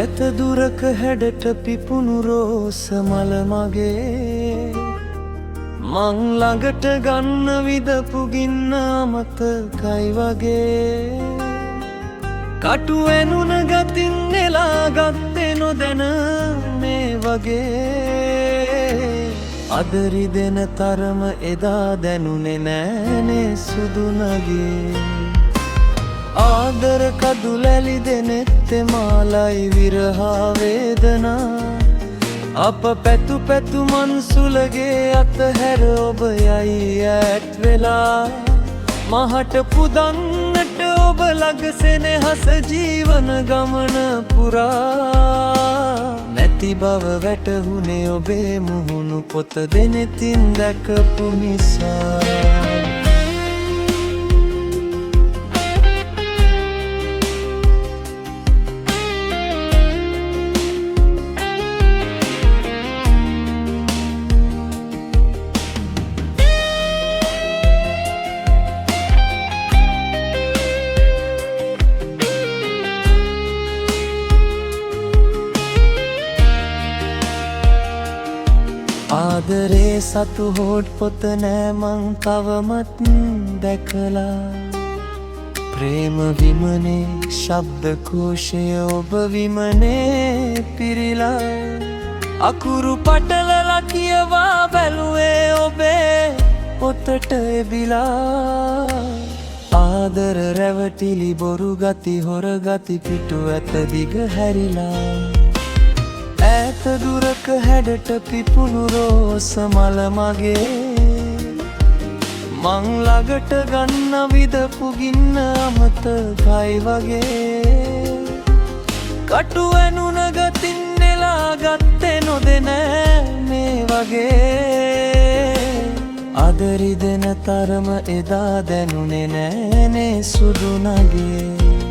ඈත දුරක හැඩට පිපුණු රෝස මල මගේ මං ළඟට ගන්න විදපු ගින්න අමතකයි වගේ කටු ඇනුන ගතින් නෙලා ගත්තේ නොදැන මේ වගේ අදරි දෙන තරම එදා දැනුනේ නෑනේ සුදු නගේ ආදර කදුලැලි දෙනෙත්තේ මාලයි විරහා වේදනා අප පැතු පැතු මන්සුලගේ අතහැර ඔබ යයි ඈත් වෙලා මහට පුදන්නට ඔබ ළඟ සෙනෙහස ජීවන ගමන පුරා නැති බව වැටහුනේ ඔබේ මුහුණු පොත දෙනෙතින් දැකපු නිසා ආදරේ සතු හෝඩ් පොත නෑ මං තවමත් දැකලා ප්‍රේම විමනේ ශබ්ද කෝෂය ඔබ විමනේ පිරිලා අකුරු පටලලා කියවා බැලුවේ ඔබේ පොතට එබිලා ආදර රැවටිලි බොරු ගති හොර ගති පිටු ඇත දිග හැරිලා ඈත දුරක හැඩට පිපුණු රෝස මල මගේ මං ළඟට ගන්න විදපු ගින්න අමතකයි වගේ කටු ඇනුන ගතින් නෙලා ගත්තේ නොදෙන මේ වගේ අදරි දෙන තරම එදා දැනුනේ නෑනේ සුදු නගේ